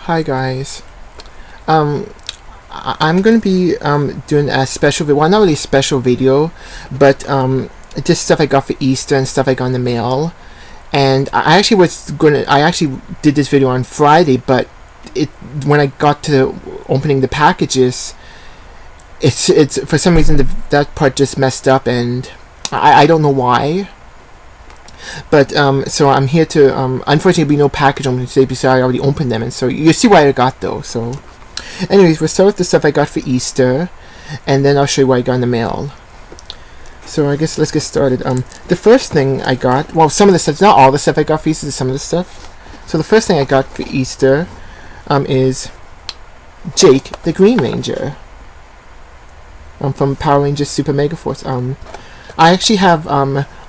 Hi guys. Um, I'm gonna be doing a special video. Well, not really a special video, but just stuff I got for Easter and stuff I got in the mail. And I actually did this video on Friday, but when I got to opening the packages, it's for some reason that part just messed up, and I don't know why. But so I'm here to unfortunately be no package opening today because I already opened them, and so you see what I got though. So anyways, we'll start with the stuff I got for Easter, and then I'll show you what I got in the mail. So I guess let's get started. The first thing I got, well, some of the stuff, not all the stuff I got for Easter, some of the stuff. So the first thing I got for Easter is Jake the Green Ranger from Power Rangers Super Mega Force. I actually have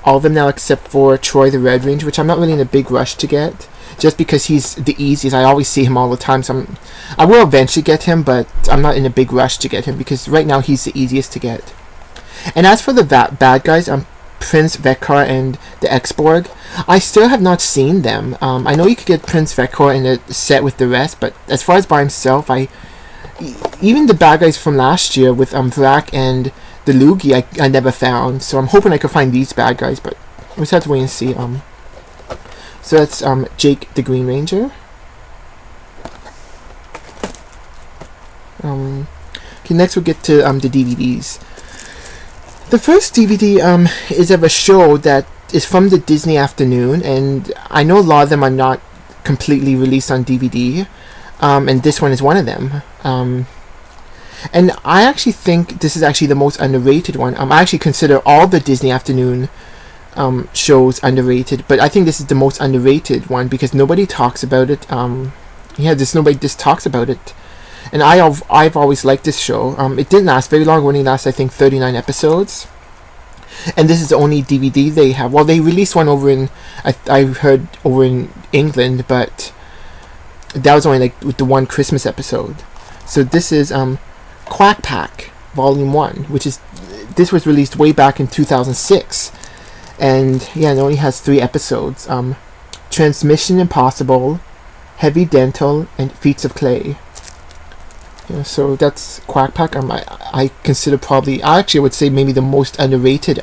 all of them now except for Troy the Red Ranger, which I'm not really in a big rush to get, just because he's the easiest. I always see him all the time, so I will eventually get him, but I'm not in a big rush to get him because right now he's the easiest to get. And as for the bad guys, Prince Vekar and the X-Borg, I still have not seen them. I know you could get Prince Vekar in a set with the rest, but as far as by himself, even the bad guys from last year with Vrak and the Loogie, I never found. So I'm hoping I could find these bad guys, but we'll just have to wait and see. So that's Jake the Green Ranger. Okay, next we'll get to the DVDs. The first DVD is of a show that is from the Disney Afternoon, and I know a lot of them are not completely released on DVD, and this one is one of them. And I actually think this is actually the most underrated one. I actually consider all the Disney Afternoon shows underrated, but I think this is the most underrated one because nobody talks about it. Nobody just talks about it. And I've always liked this show. It didn't last very long. It only lasted, I think, 39 episodes. And this is the only DVD they have. Well, they released one over in, I heard, over in England, but that was only like with the one Christmas episode. So this is Quack Pack Volume 1, this was released way back in 2006. And yeah, it only has 3 episodes. Transmission Impossible, Heavy Dental, and Feats of Clay. Yeah, so that's Quack Pack. I consider probably, I actually would say maybe the most underrated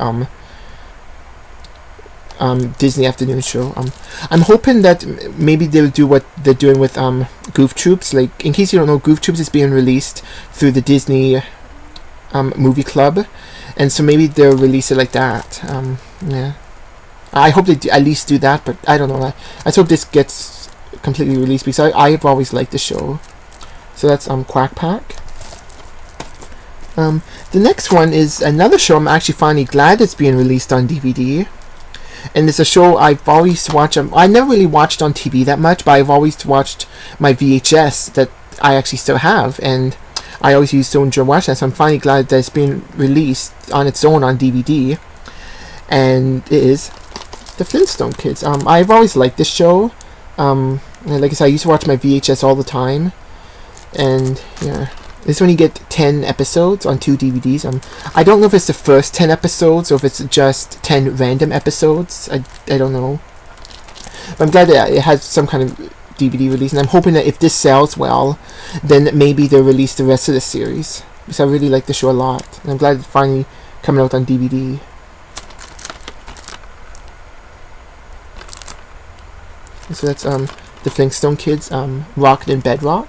Disney Afternoon show. I'm hoping that maybe they'll do what they're doing with Goof Troops. Like, in case you don't know, Goof Troops is being released through the Disney Movie Club, and so maybe they'll release it like that. Yeah, I hope they at least do that, but I don't know. I just hope this gets completely released because I've always liked the show. So that's Quack Pack. The next one is another show I'm actually finally glad it's being released on DVD. And it's a show I've always watched. I never really watched on TV that much, but I've always watched my VHS that I actually still have. And I always used to enjoy watching that, so I'm finally glad that it's being released on its own on DVD. And it is The Flintstone Kids. I've always liked this show. Like I said, I used to watch my VHS all the time. And yeah, this one you get 10 episodes on 2 DVDs. I don't know if it's the first 10 episodes or if it's just 10 random episodes. I don't know. But I'm glad that it has some kind of DVD release, and I'm hoping that if this sells well, then maybe they'll release the rest of the series. Because I really like the show a lot. And I'm glad it's finally coming out on DVD. So that's The Flintstone Kids, Rocket and Bedrock.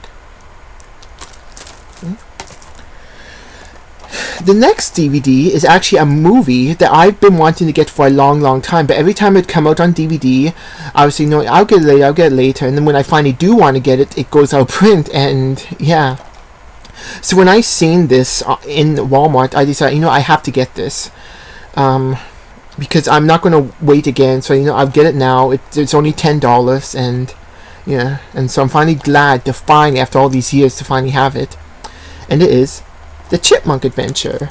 The next DVD is actually a movie that I've been wanting to get for a long, long time, but every time it come out on DVD, I was saying, no, I'll get it later, and then when I finally do want to get it, it goes out of print, and yeah. So when I seen this in Walmart, I decided, I have to get this, because I'm not going to wait again, so, I'll get it now. It's only $10, and yeah, and so I'm finally glad to finally, after all these years, to finally have it, and it is The Chipmunk Adventure,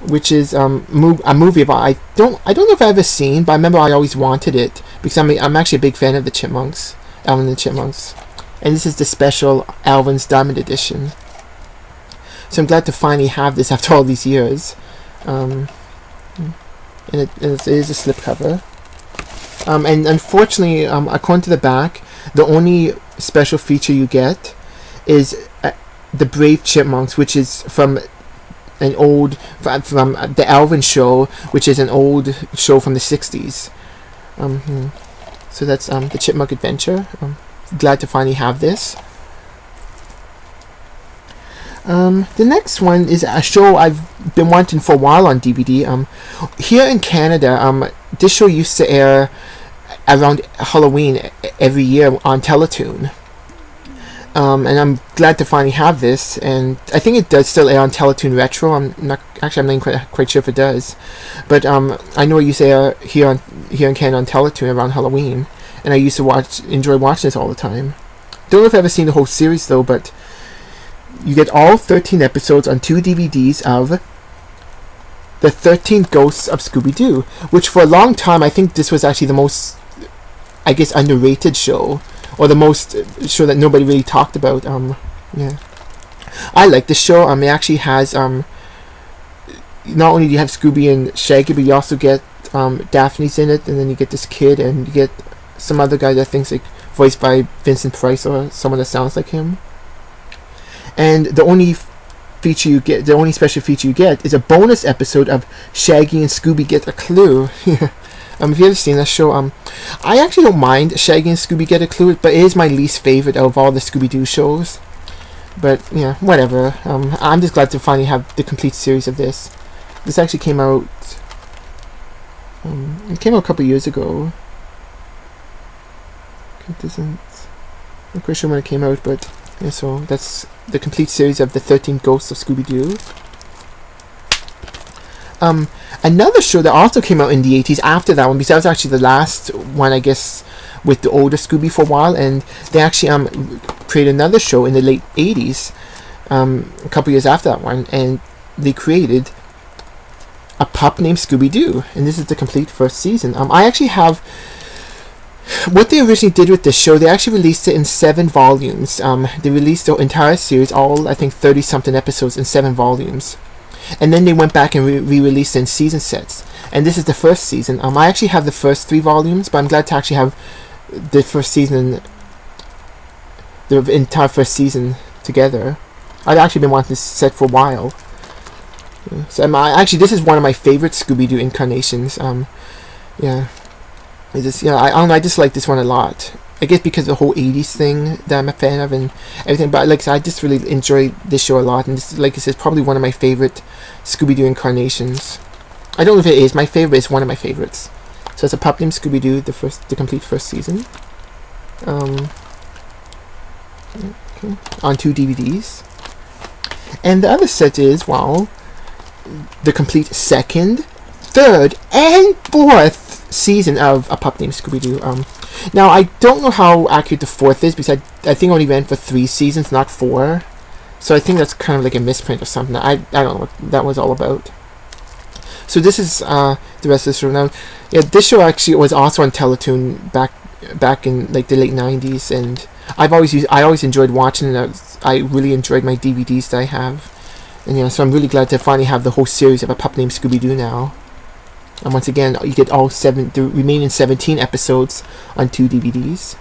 which is a movie about, I don't know if I've ever seen, but I remember I always wanted it because I'm actually a big fan of the Chipmunks, Alvin and the Chipmunks, and this is the special Alvin's Diamond Edition. So I'm glad to finally have this after all these years, and it is a slipcover. And unfortunately, according to the back, the only special feature you get is the Brave Chipmunks, which is from from the Alvin Show, which is an old show from the 60s. So that's the Chipmunk Adventure. Glad to finally have this. The next one is a show I've been wanting for a while on DVD. Here in Canada, this show used to air around Halloween every year on Teletoon. And I'm glad to finally have this, and I think it does still air on Teletoon Retro. I'm not even quite sure if it does, but I know it used to air here in Canada on Teletoon around Halloween, and I used to enjoy watching this all the time. Don't know if I've ever seen the whole series though, but you get all 13 episodes on 2 DVDs of The 13 Ghosts of Scooby-Doo, which for a long time I think this was actually the most, I guess, underrated show, or the most show that nobody really talked about. Yeah, I like this show. It actually has not only do you have Scooby and Shaggy, but you also get Daphne's in it, and then you get this kid, and you get some other guy that I think's like voiced by Vincent Price or someone that sounds like him. And the only special feature you get is a bonus episode of Shaggy and Scooby Get a Clue. If you ever seen that show, I actually don't mind Shaggy and Scooby Get a Clue, but it is my least favorite out of all the Scooby-Doo shows. But yeah, whatever. I'm just glad to finally have the complete series of this. This actually came out. It came out a couple years ago. I'm not quite sure when it came out, but yeah. So that's the complete series of the 13 Ghosts of Scooby-Doo. Another show that also came out in the 80s after that one, because that was actually the last one, I guess, with the older Scooby for a while, and they actually created another show in the late 80s, a couple years after that one, and they created a pup named Scooby-Doo, and this is the complete first season. I actually have what they originally did with this show. They actually released it in 7 volumes. They released the entire series, all I think 30 something episodes in 7 volumes. And then they went back and re-released it in season sets. And this is the first season. I actually have the first 3 volumes, but I'm glad to actually have the first season, the entire first season together. I've actually been wanting this set for a while. So actually, this is one of my favorite Scooby-Doo incarnations. Yeah, I don't know, I just like this one a lot. I guess because of the whole 80s thing that I'm a fan of and everything, but like I just really enjoy this show a lot, and this, like I said, is probably one of my favorite Scooby-Doo incarnations. I don't know if it is my favorite, it's one of my favorites. So it's a pup named Scooby-Doo, the complete first season. Okay. On 2 DVDs. And the other set is, well, the complete second, third, and fourth season of A Pup Named Scooby-Doo. Now, I don't know how accurate the 4th is, because I think it only ran for 3 seasons, not 4. So I think that's kind of like a misprint or something. I don't know what that was all about. So this is the rest of the show. Now, yeah, this show actually was also on Teletoon back in like the late 90s, and I always enjoyed watching it. I really enjoyed my DVDs that I have, and yeah, so I'm really glad to finally have the whole series of A Pup Named Scooby-Doo now. And once again, you get all the remaining 17 episodes on 2 DVDs.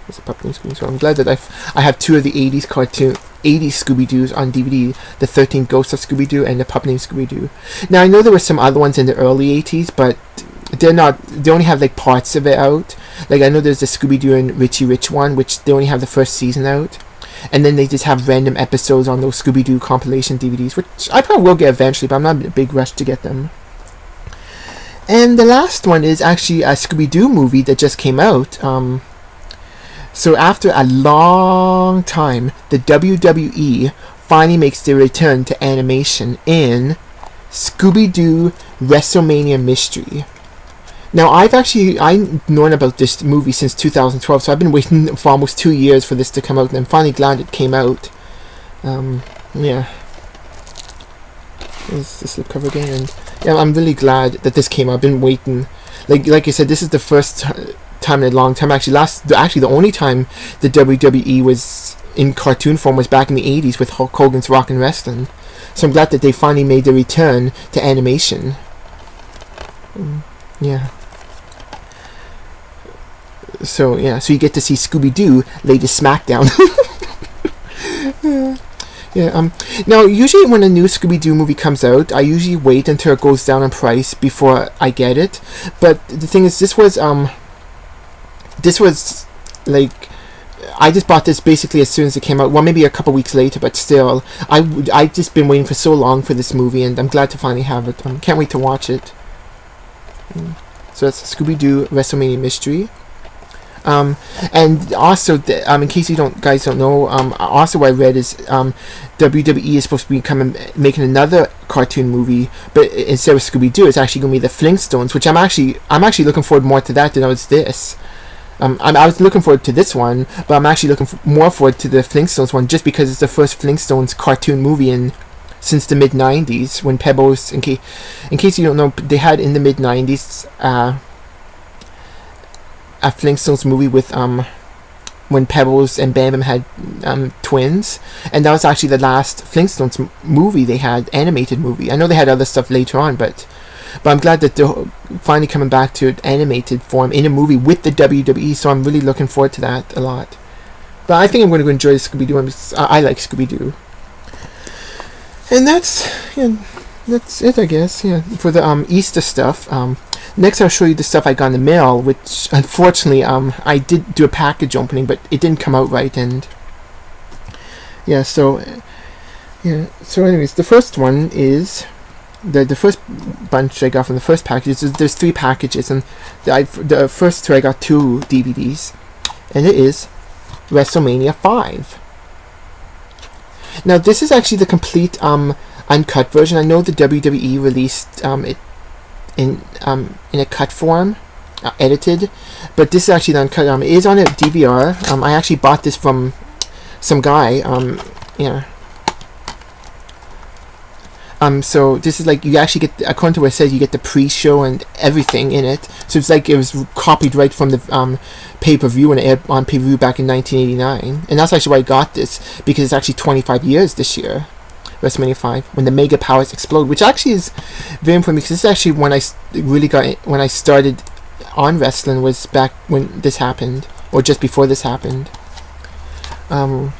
There's A Pup Named Scooby-Doo. So I'm glad that I have 2 of the 80s Scooby-Doos on DVD, The 13 Ghosts of Scooby-Doo and The Pup Named Scooby-Doo. Now, I know there were some other ones in the early 80s, but they only have like parts of it out. Like I know there's the Scooby-Doo and Richie Rich one, which they only have the first season out. And then they just have random episodes on those Scooby-Doo compilation DVDs, which I probably will get eventually, but I'm not in a big rush to get them. And the last one is actually a Scooby-Doo movie that just came out. So after a long time, the WWE finally makes their return to animation in Scooby-Doo WrestleMania Mystery. Now, I've known about this movie since 2012, so I've been waiting for almost 2 years for this to come out, and I'm finally glad it came out. Yeah. There's the slipcover again, and yeah, I'm really glad that this came out. I've been waiting. Like I said, this is the first time in a long time. Actually, the only time the WWE was in cartoon form was back in the 80s with Hulk Hogan's Rockin' Wrestling. So I'm glad that they finally made the return to animation. Yeah. So yeah, so you get to see Scooby-Doo latest SmackDown. Yeah. Now, usually when a new Scooby-Doo movie comes out, I usually wait until it goes down in price before I get it. But the thing is, this was like, I just bought this basically as soon as it came out. Well, maybe a couple weeks later, but still, I've just been waiting for so long for this movie, and I'm glad to finally have it. Can't wait to watch it. So that's Scooby-Doo WrestleMania Mystery. And also, in case you guys don't know, also what I read is WWE is supposed to be making another cartoon movie, but instead of Scooby-Doo, it's actually going to be the Flintstones, which I'm actually looking forward more to that than I was this. I was looking forward to this one, but I'm actually looking more forward to the Flintstones one, just because it's the first Flintstones cartoon movie since the mid '90s, when Pebbles. In case you don't know, they had in the mid '90s. A Flintstones movie with when Pebbles and Bam Bam had twins, and that was actually the last Flintstones movie they had, animated movie. I know they had other stuff later on, but I'm glad that they're finally coming back to animated form in a movie with the WWE, so I'm really looking forward to that a lot. But I think I'm going to enjoy Scooby-Doo. I like Scooby-Doo. And that's it, I guess, for the Easter stuff. Next, I'll show you the stuff I got in the mail, which, unfortunately, I did do a package opening, but it didn't come out right, and so anyways, the first one is the first bunch I got from the first package. There's 3 packages, and the first 2 I got 2 DVDs, and it is WrestleMania 5. Now, this is actually the complete uncut version. I know the WWE released it in a cut form, edited, but this is actually the uncut. It is on a DVR. I actually bought this from some guy. So this is like, you actually get, according to what it says, you get the pre-show and everything in it. So it's like it was copied right from the pay-per-view and aired on pay-per-view back in 1989. And that's actually why I got this, because it's actually 25 years this year. WrestleMania 5, when the Mega Powers explode, which actually is very important, because this is actually when I started on wrestling, was back when this happened, or just before this happened. And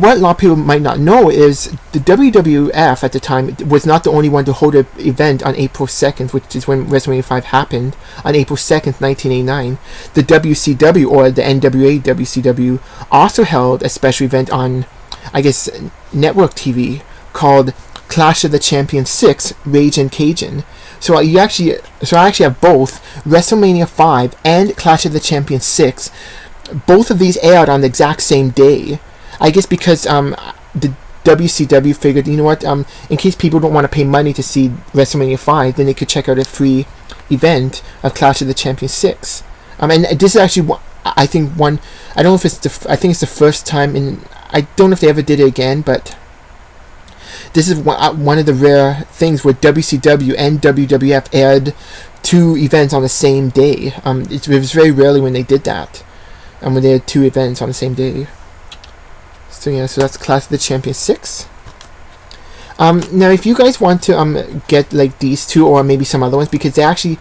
what a lot of people might not know is the WWF at the time was not the only one to hold an event on April 2nd, which is when WrestleMania 5 happened, on April 2nd, 1989. The WCW, or the NWA WCW, also held a special event on, I guess, network TV, called Clash of the Champions 6, Rage and Cajun. So I actually have both WrestleMania 5 and Clash of the Champions 6. Both of these aired on the exact same day. I guess because the WCW figured, you know what, in case people don't want to pay money to see WrestleMania 5, then they could check out a free event of Clash of the Champions 6. And this is actually, I think, I don't know if it's I think it's the first time I don't know if they ever did it again, but this is one of the rare things where WCW and WWF aired 2 events on the same day. It was very rarely when they did that, when they had 2 events on the same day. So that's Clash of the Champions 6. Now, if you guys want to get like these 2 or maybe some other ones, because the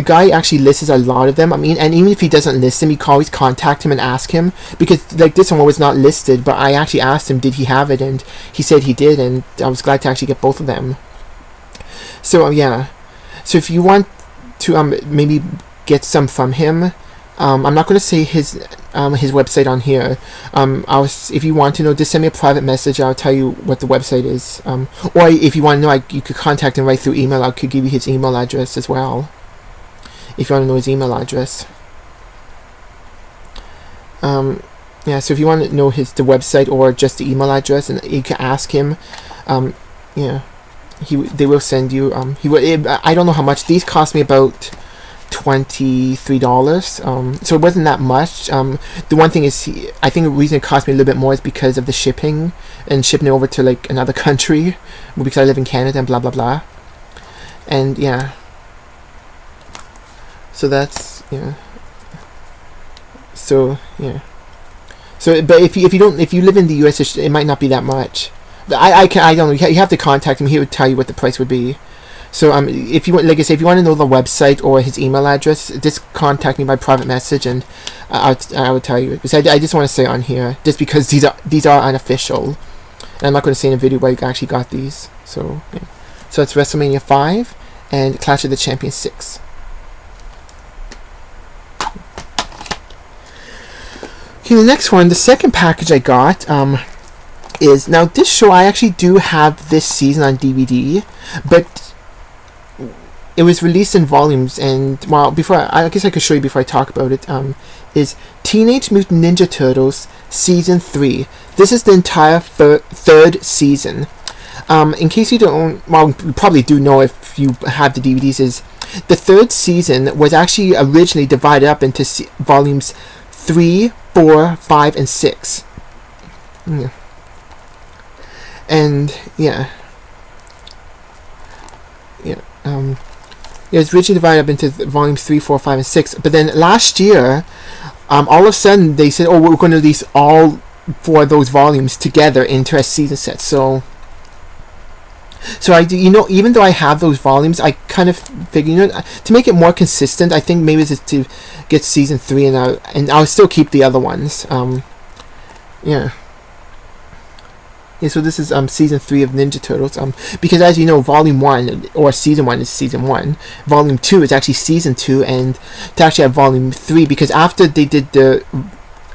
guy actually lists a lot of them. I mean, and even if he doesn't list them, you can always contact him and ask him, because like this one was not listed, but I actually asked him did he have it, and he said he did, and I was glad to actually get both of them. So so if you want to maybe get some from him, I'm not going to say his website on here. If you want to know, just send me a private message. I'll tell you what the website is. Or if you want to know, you could contact him right through email. I could give you his email address as well, if you want to know his email address. So if you want to know the website or just the email address, and you can ask him. They will send you. I don't know how much these cost me. About $23, so it wasn't that much. The one thing is, I think the reason it cost me a little bit more is because of the shipping and shipping it over to like another country, because I live in Canada and blah blah blah. And so that's but if you live in the US, it might not be that much. But I don't know. You have to contact him. He would tell you what the price would be. So if you want, like I say, if you want to know the website or his email address, just contact me by private message, and I would tell you. Because I just want to say on here, just because these are unofficial, and I'm not going to say in a video where you actually got these. So yeah. So it's WrestleMania 5 and Clash of the Champions 6. Okay, the next one, the second package I got, is, now this show I actually do have this season on DVD, but it was released in volumes, and well, before I guess I could show you before I talk about it, is Teenage Mutant Ninja Turtles Season 3. This is the entire third season. In case you don't, well, you probably do know if you have the DVDs, is the third season was actually originally divided up into volumes 3, 4, 5, and 6. Yeah. And yeah. It was originally divided up into volumes 3, 4, 5, and 6. But then last year, all of a sudden they said, "Oh, we're going to release all 4 of those volumes together into a season set." So even though I have those volumes, I kind of figured, to make it more consistent, I think maybe it's to get season 3, and I'll still keep the other ones. Yeah. Yeah, so this is season 3 of Ninja Turtles. Because as you know, volume 1 or season 1 is season 1. Volume 2 is actually season 2, and to actually have volume 3, because after they did the,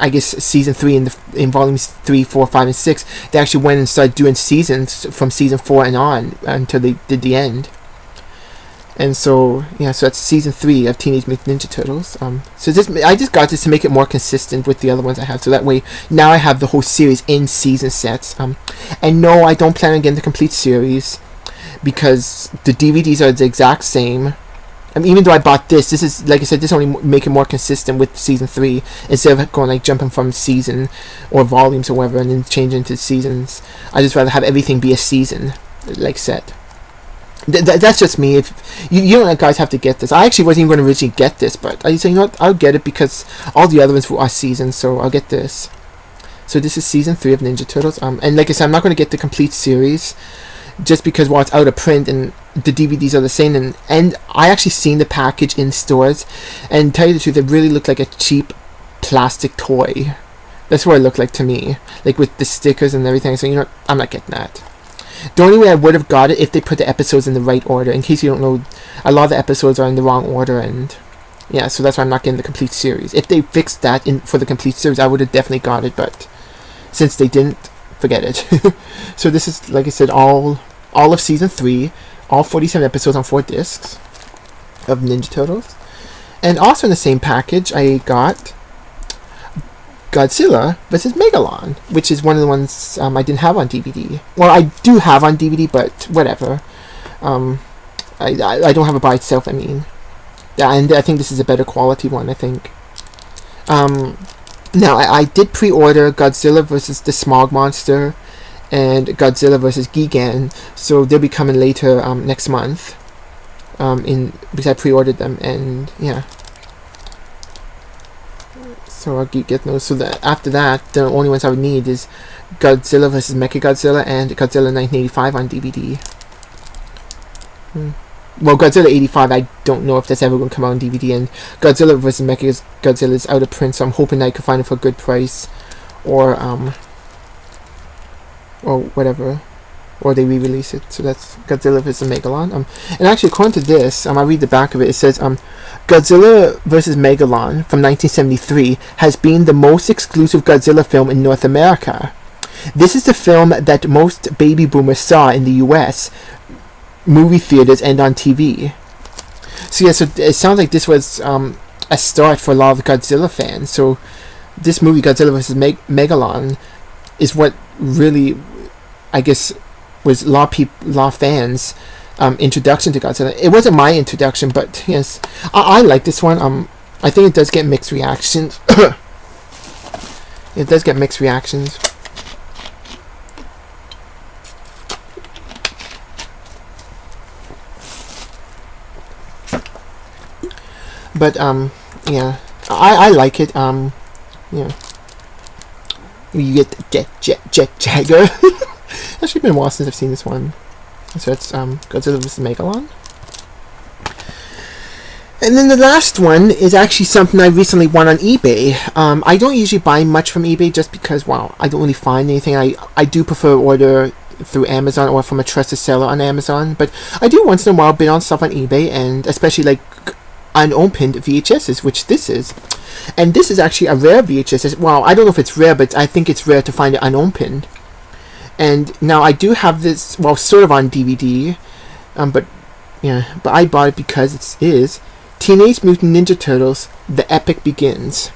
I guess, season 3 in volumes 3, 4, 5, and 6, they actually went and started doing seasons from season 4 and on until they did the end. And so yeah, so that's season 3 of Teenage Mutant Ninja Turtles. So I just got this to make it more consistent with the other ones I have, so that way now I have the whole series in season sets. And no, I don't plan on getting the complete series, because the DVDs are the exact same. Even though I bought this is, like I said, this only make it more consistent with season 3, instead of going jumping from season or volumes or whatever and then changing to seasons. I just rather have everything be a season set. That's just me. If you don't guys have to get this. I actually wasn't even going to originally get this, but I said, you know what, I'll get it because all the other ones are seasons, so I'll get this. So this is season 3 of Ninja Turtles. And like I said, I'm not going to get the complete series, just because while it's out of print and the DVDs are the same, and I actually seen the package in stores, and to tell you the truth, it really looked like a cheap plastic toy. That's what it looked like to me, with the stickers and everything. So you know what, I'm not getting that. The only way I would have got it if they put the episodes in the right order. In case you don't know, a lot of the episodes are in the wrong order, and yeah, so that's why I'm not getting the complete series. If they fixed that for the complete series, I would have definitely got it, but since they didn't, forget it. So this is, like I said, all of season 3, all 47 episodes on 4 discs of Ninja Turtles. And also in the same package, I got Godzilla vs. Megalon, which is one of the ones I didn't have on DVD. Well, I do have on DVD, but whatever. I don't have it by itself, I mean. Yeah, and I think this is a better quality one, I think. Now, I did pre-order Godzilla vs. the Smog Monster and Godzilla vs. Gigan, so they'll be coming later next month. Because I pre-ordered them, and yeah. So I'll get those. So that after that, the only ones I would need is Godzilla vs. Mechagodzilla and Godzilla 1985 on DVD. Well, Godzilla 85, I don't know if that's ever going to come out on DVD, and Godzilla vs. Mechagodzilla is out of print, so I'm hoping I can find it for a good price, or whatever, or they re-release it. So that's Godzilla vs. Megalon. And actually, according to this, I read the back of it. It says, Godzilla vs. Megalon from 1973 has been the most exclusive Godzilla film in North America. This is the film that most baby boomers saw in the U.S. movie theaters and on TV. So yeah, so it sounds like this was a start for a lot of Godzilla fans. So this movie, Godzilla vs. Megalon, is what really, I guess, was a lot of fans' introduction to Godzilla. It wasn't my introduction, but yes, I like this one. I think it does get mixed reactions. It does get mixed reactions. But yeah, I like it. Yeah, you get Jet Jagger. Actually been a while since I've seen this one. So it's Godzilla vs. Megalon. And then the last one is actually something I recently won on eBay. I don't usually buy much from eBay just because, well, I don't really find anything. I do prefer order through Amazon or from a trusted seller on Amazon, but I do once in a while bid on stuff on eBay, and especially like unopened VHSs, which this is. And this is actually a rare VHS. Well, I don't know if it's rare, but I think it's rare to find it unopened. And now I do have this, well, sort of on DVD, but I bought it because it is Teenage Mutant Ninja Turtles: The Epic Begins.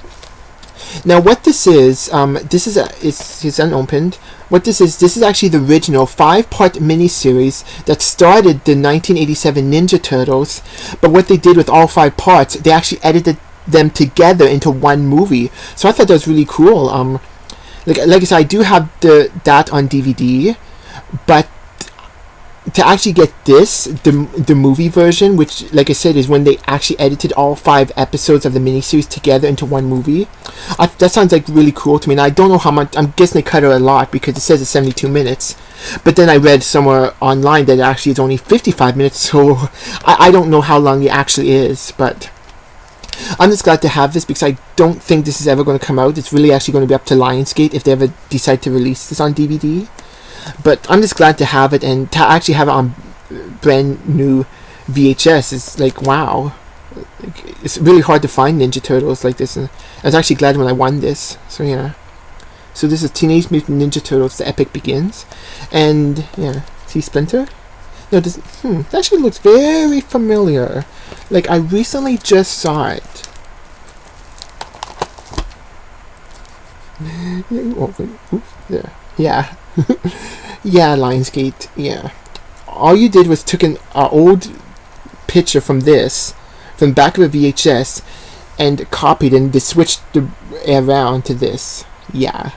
Now, what this is it's unopened. What this is actually the original 5-part miniseries that started the 1987 Ninja Turtles. But what they did with all 5 parts, they actually edited them together into one movie. So I thought that was really cool. Like I said, I do have that on DVD, but to actually get the movie version, which, like I said, is when they actually edited all 5 episodes of the miniseries together into one movie, that sounds like really cool to me. And I don't know how much. I'm guessing they cut it a lot because it says it's 72 minutes. But then I read somewhere online that actually it's only 55 minutes, so I don't know how long it actually is. But I'm just glad to have this because I don't think this is ever going to come out. It's really actually going to be up to Lionsgate if they ever decide to release this on DVD. But I'm just glad to have it, and to actually have it on brand new VHS is like, wow. It's really hard to find Ninja Turtles like this, and I was actually glad when I won this. So yeah. So this is Teenage Mutant Ninja Turtles: The Epic Begins. And yeah, see Splinter? No, that actually looks very familiar. Like I recently just saw it. There. Yeah. Yeah, Lionsgate, yeah. All you did was took an old picture from the back of a VHS, and copied and they switched around to this. Yeah.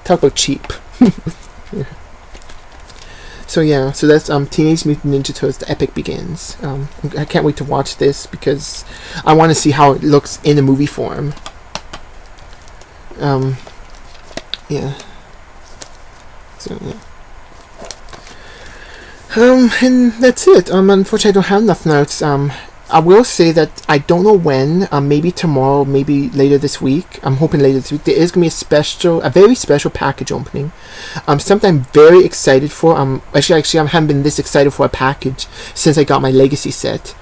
Talk about cheap. Yeah. So yeah, so that's Teenage Mutant Ninja Turtles: The Epic Begins. I can't wait to watch this because I want to see how it looks in the movie form. Yeah. So yeah. And that's it. Unfortunately, I don't have enough notes. I will say that I don't know when. Maybe tomorrow, maybe later this week. I'm hoping later this week. There is gonna be a very special package opening. Something I'm very excited for. Actually, I haven't been this excited for a package since I got my Legacy set.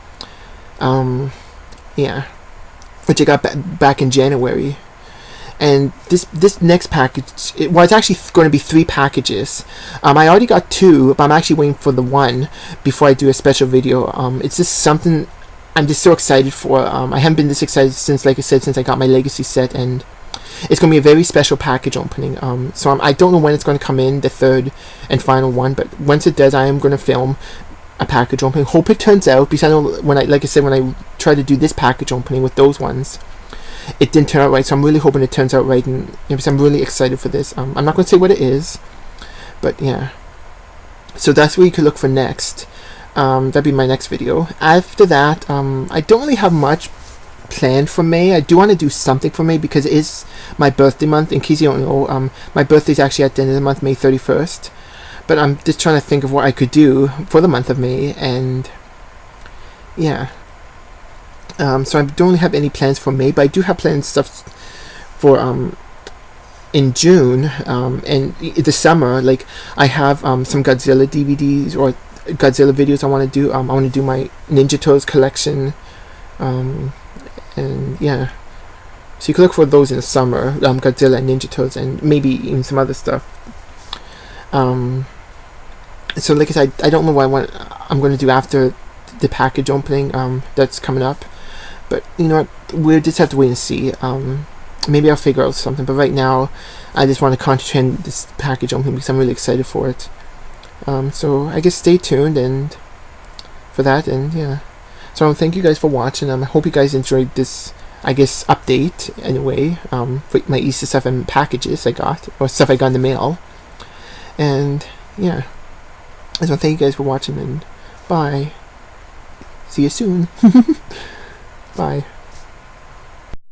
Yeah, which I got back in January. And this next package, it's actually going to be 3 packages. I already got 2, but I'm actually waiting for the 1 before I do a special video. It's just something I'm just so excited for. I haven't been this excited since, like I said, since I got my Legacy set, and it's going to be a very special package opening. So I don't know when it's going to come in, the 3rd and final one, but once it does, I am going to film a package opening. Hope it turns out, because I know when I tried to do this package opening with those ones, it didn't turn out right, so I'm really hoping it turns out right, and because I'm really excited for this. I'm not going to say what it is, but yeah. So that's what you could look for next. That'd be my next video. After that, I don't really have much planned for May. I do want to do something for May because it is my birthday month. In case you don't know, my birthday is actually at the end of the month, May 31st. But I'm just trying to think of what I could do for the month of May, and yeah. So I don't have any plans for May, but I do have planned stuff for in June and the summer. Like I have some Godzilla DVDs or Godzilla videos I want to do. I want to do my Ninja Turtles collection, and yeah. So you can look for those in the summer, Godzilla and Ninja Turtles, and maybe even some other stuff. So like I said, I don't know what I'm going to do after the package opening that's coming up. But you know what, we'll just have to wait and see. Maybe I'll figure out something. But right now, I just want to concentrate on this package opening because I'm really excited for it. So I guess stay tuned and for that, and yeah. So thank you guys for watching. I hope you guys enjoyed this, I guess, update anyway. For my Easter stuff and packages I got, or stuff I got in the mail. And yeah. So thank you guys for watching, and bye. See you soon. Bye.